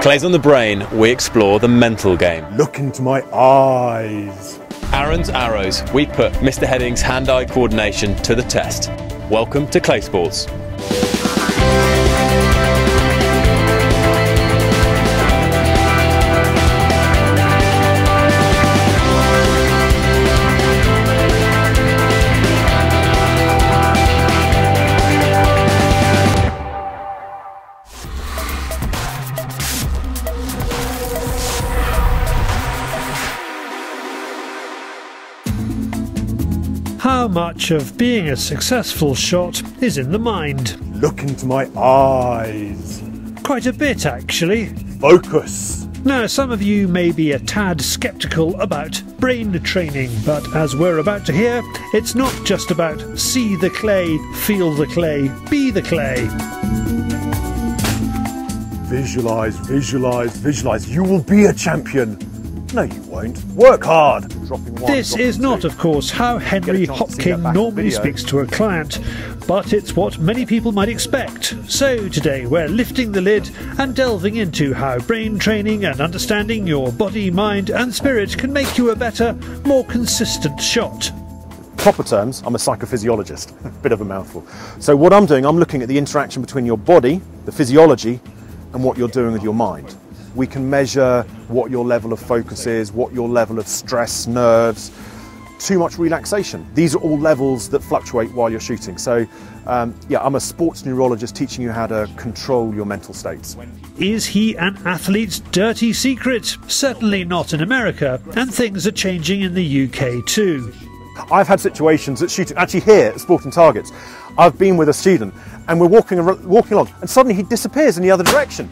Clays on the Brain, we explore the mental game. Look into my eyes. Aaron's Arrows, we put Mr. Heading's hand-eye coordination to the test. Welcome to Claysports. How much of being a successful shot is in the mind? Look into my eyes. Quite a bit, actually. Focus. Now, some of you may be a tad sceptical about brain training, but as we're about to hear, it's not just about see the clay, feel the clay, be the clay. Visualise, visualise, visualise. You will be a champion. No, you won't. Work hard. This is not, of course, how Henry Hopking normally speaks to a client, but it's what many people might expect. So today we're lifting the lid and delving into how brain training and understanding your body, mind and spirit can make you a better, more consistent shot. Proper terms, I'm a psychophysiologist. Bit of a mouthful. So what I'm doing, I'm looking at the interaction between your body, the physiology, and what you're doing with your mind. We can measure what your level of focus is, what your level of stress, nerves, too much relaxation. These are all levels that fluctuate while you're shooting. So yeah, I'm a sports neurologist teaching you how to control your mental states. Is he an athlete's dirty secret? Certainly not in America, and things are changing in the UK too. I've had situations at shooting, actually here at Sporting Targets, I've been with a student and we're walking along and suddenly he disappears in the other direction.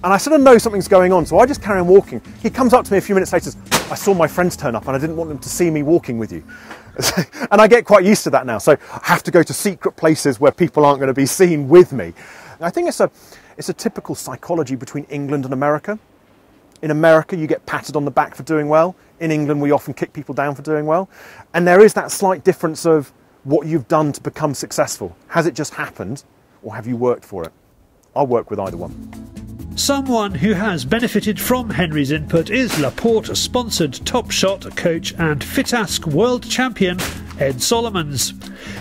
And I sort of know something's going on, so I just carry on walking. He comes up to me a few minutes later and says, I saw my friends turn up and I didn't want them to see me walking with you. And I get quite used to that now, so I have to go to secret places where people aren't going to be seen with me. And I think it's a typical psychology between England and America. In America, you get patted on the back for doing well. In England, we often kick people down for doing well. And there is that slight difference of what you've done to become successful. Has it just happened, or have you worked for it? I'll work with either one. Someone who has benefited from Henry's input is Laporte-sponsored Top Shot coach and FitAsk world champion Ed Solomons.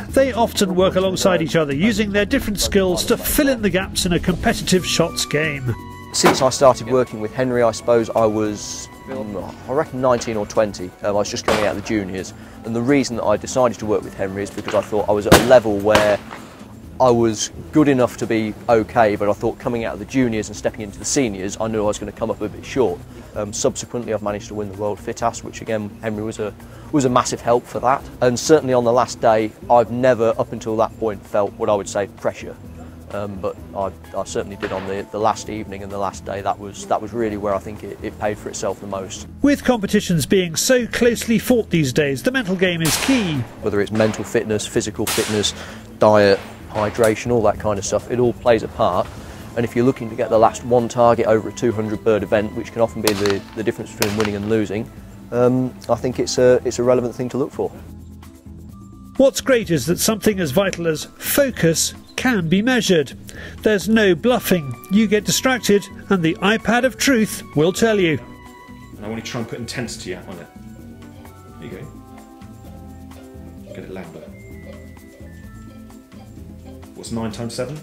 They often work alongside each other, using their different skills to fill in the gaps in a competitive shots game. Since I started working with Henry, I suppose I was, I reckon 19 or 20. I was just coming out of the juniors. And the reason that I decided to work with Henry is because I thought I was at a level where I was good enough to be okay, but I thought coming out of the juniors and stepping into the seniors, I knew I was going to come up a bit short. Subsequently, I've managed to win the World FitAsk, which again, Henry was a massive help for that. And certainly on the last day, I've never, up until that point, felt what I would say pressure. But I certainly did on the last evening and the last day. That was really where I think it paid for itself the most. With competitions being so closely fought these days, the mental game is key. Whether it's mental fitness, physical fitness, diet, hydration, all that kind of stuff, it all plays a part. And if you're looking to get the last one target over a 200 bird event, which can often be the difference between winning and losing, I think it's a relevant thing to look for. What's great is that something as vital as focus can be measured. There's no bluffing. You get distracted and the iPad of truth will tell you. And I want to try and put intensity out on it. There you go. Get it louder. What's 9 times 7?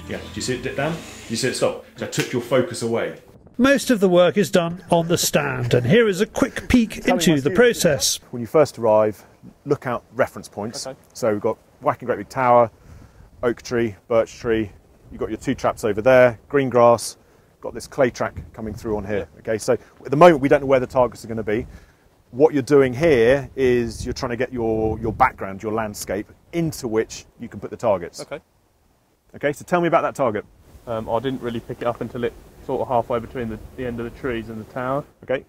Yeah, do you see it dip down? Do you see it stop? Because I took your focus away. Most of the work is done on the stand, and here is a quick peek into the process. When you first arrive, look out reference points. Okay. So we've got Whacking Great Big Tower, oak tree, birch tree. You've got your two traps over there, green grass, got this clay track coming through on here. Okay, so at the moment we don't know where the targets are going to be. What you're doing here is you're trying to get your background, your landscape, into which you can put the targets. Okay. Okay, so tell me about that target. I didn't really pick it up until it sort of halfway between the end of the trees and the tower. Okay.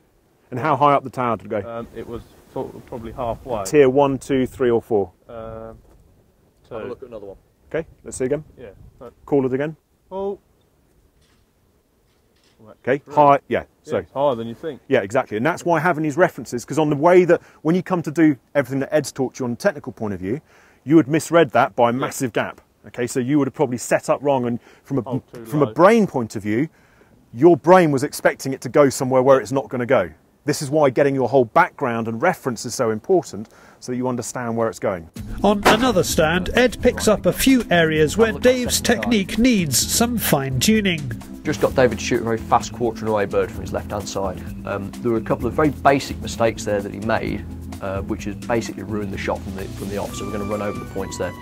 And how high up the tower did it go? It was sort of probably halfway. Tier 1, 2, 3 or 4? 2. Have a look at another one. Okay, let's see again. Yeah. Call it again. Oh. Okay, high, yeah. So it's higher than you think. Yeah, exactly. And that's why having these references, because on the way that, when you come to do everything that Ed's taught you on a technical point of view, you would misread that by a massive gap. Okay, so you would have probably set up wrong, and from a brain point of view, your brain was expecting it to go somewhere where it's not going to go. This is why getting your whole background and reference is so important, so that you understand where it's going. On another stand, Ed picks up a few areas where Dave's technique needs some fine-tuning. Just got David to shoot a very fast quartering away bird from his left-hand side. There were a couple of very basic mistakes there that he made, which has basically ruined the shot from the off, so we're going to run over the points there.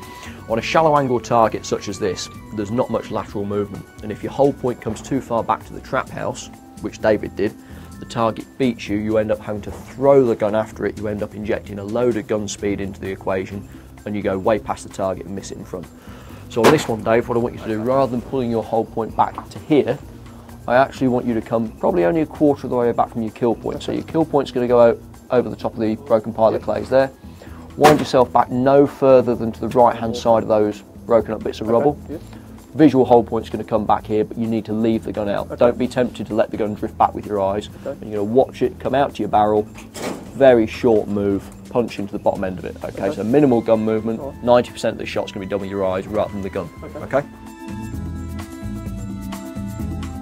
On a shallow angle target such as this, there's not much lateral movement, and if your hold point comes too far back to the trap house, which David did, the target beats you, you end up having to throw the gun after it, you end up injecting a load of gun speed into the equation, and you go way past the target and miss it in front. So on this one, Dave, what I want you to do, rather than pulling your hold point back to here, I actually want you to come probably only a quarter of the way back from your kill point. So your kill point's going to go out over the top of the broken pile of clays there. Wind yourself back no further than to the right-hand side of those broken up bits of rubble. Visual hold point's going to come back here, but you need to leave the gun out. Don't be tempted to let the gun drift back with your eyes. And you're going to watch it come out to your barrel, very short move, punch into the bottom end of it. Okay, so minimal gun movement, 90% of the shot's going to be done with your eyes rather than the gun. Okay?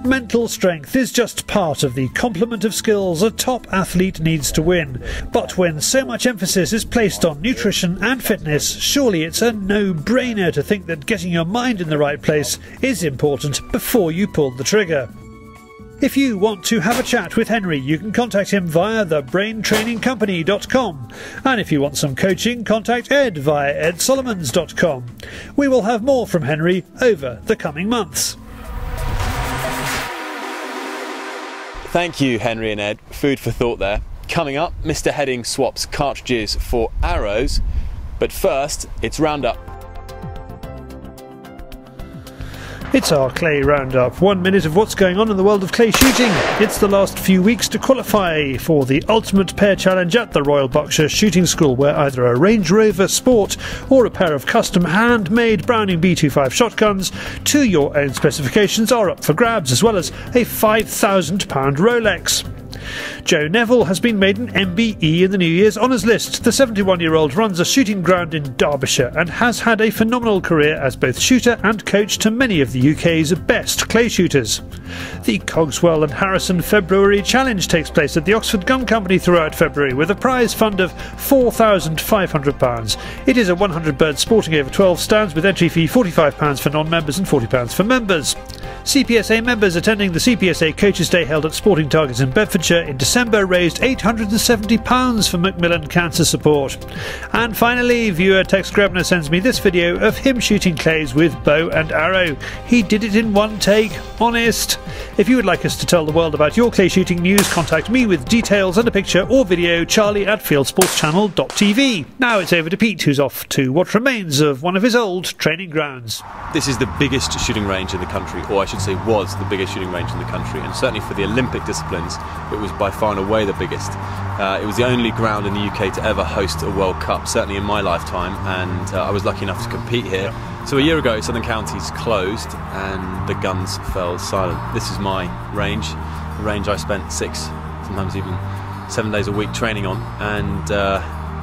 Mental strength is just part of the complement of skills a top athlete needs to win. But when so much emphasis is placed on nutrition and fitness, surely it's a no-brainer to think that getting your mind in the right place is important before you pull the trigger. If you want to have a chat with Henry, you can contact him via thebraintrainingcompany.com. And if you want some coaching, contact Ed via edsolomons.com. We will have more from Henry over the coming months. Thank you, Henry and Ed. Food for thought there. Coming up, Mr. Heading swaps cartridges for arrows. But first, it's Roundup. It's our clay roundup. 1 minute of what's going on in the world of clay shooting. It's the last few weeks to qualify for the Ultimate Pair Challenge at the Royal Berkshire Shooting School, where either a Range Rover Sport or a pair of custom handmade Browning B25 shotguns to your own specifications are up for grabs, as well as a £5,000 Rolex. Joe Neville has been made an MBE in the New Year's Honours List. The 71-year-old runs a shooting ground in Derbyshire and has had a phenomenal career as both shooter and coach to many of the UK's best clay shooters. The Cogswell and Harrison February Challenge takes place at the Oxford Gun Company throughout February with a prize fund of £4,500. It is a 100-bird sporting over 12 stands with entry fee £45 for non-members and £40 for members. CPSA members attending the CPSA Coaches Day held at Sporting Targets in Bedfordshire in December raised £870 for Macmillan Cancer Support. And finally, viewer Tex Grebner sends me this video of him shooting clays with bow and arrow. He did it in one take, honest. If you would like us to tell the world about your clay shooting news, contact me with details and a picture or video, charlie@fieldsportschannel.tv. Now it's over to Pete, who's off to what remains of one of his old training grounds. This is the biggest shooting range in the country, or I should say was the biggest shooting range in the country, and certainly for the Olympic disciplines it was by far and away the biggest. It was the only ground in the UK to ever host a World Cup, certainly in my lifetime, and I was lucky enough to compete here. So a year ago Southern Counties closed and the guns fell silent. This is my range, the range I spent 6, sometimes even 7 days a week training on, and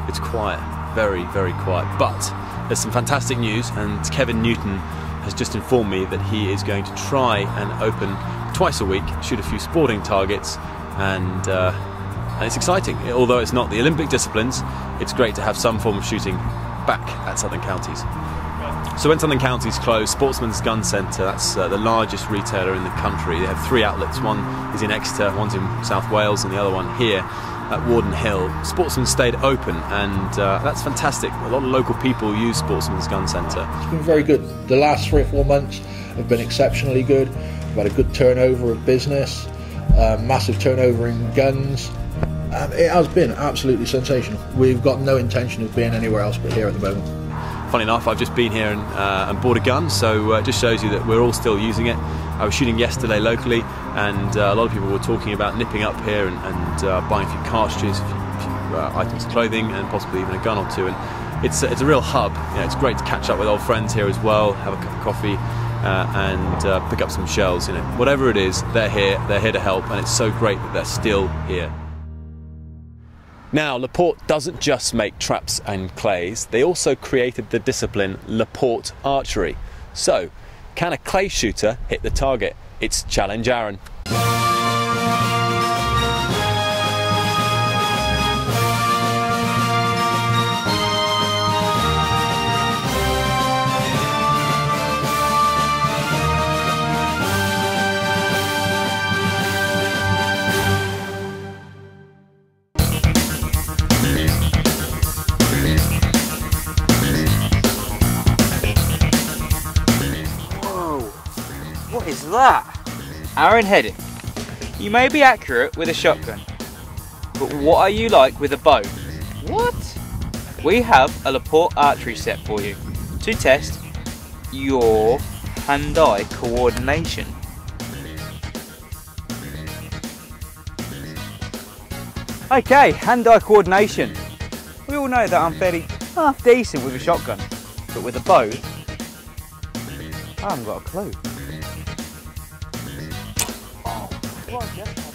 it's quiet, very, very quiet. But there's some fantastic news, and Kevin Newton has just informed me that he is going to try and open twice a week, shoot a few sporting targets, and it's exciting. Although it's not the Olympic disciplines, it's great to have some form of shooting back at Southern Counties. So when Southern Counties closed, Sportsman's Gun Centre, that's the largest retailer in the country. They have 3 outlets. One is in Exeter, one's in South Wales, and the other one here at Warden Hill. Sportsman stayed open, and that's fantastic. A lot of local people use Sportsman's Gun Centre. It's been very good. The last 3 or 4 months have been exceptionally good. We've had a good turnover of business, massive turnover in guns. It has been absolutely sensational. We've got no intention of being anywhere else but here at the moment. Funny enough, I've just been here and bought a gun, so it just shows you that we're all still using it. I was shooting yesterday locally, and a lot of people were talking about nipping up here and buying a few cartridges, a few items of clothing, and possibly even a gun or two. And it's a real hub. You know, it's great to catch up with old friends here as well, have a cup of coffee, and pick up some shells. You know, whatever it is, they're here to help, and it's so great that they're still here. Now, Laporte doesn't just make traps and clays, they also created the discipline Laporte Archery. So, can a clay shooter hit the target? It's Challenge Aaron. What is that? Arrow heading. You may be accurate with a shotgun, but what are you like with a bow? What? We have a Laporte archery set for you to test your hand-eye coordination. Okay, hand-eye coordination. We all know that I'm fairly half decent with a shotgun, but with a bow, I haven't got a clue. Oh, what just happened?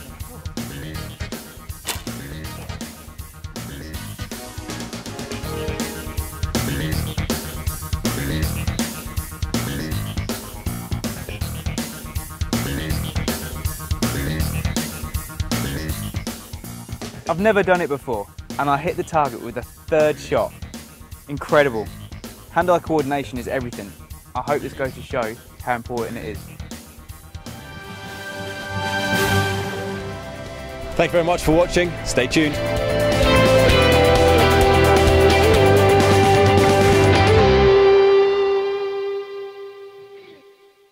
I've never done it before, and I hit the target with a third shot. Incredible. Hand-eye coordination is everything. I hope this goes to show how important it is. Thank you very much for watching. Stay tuned.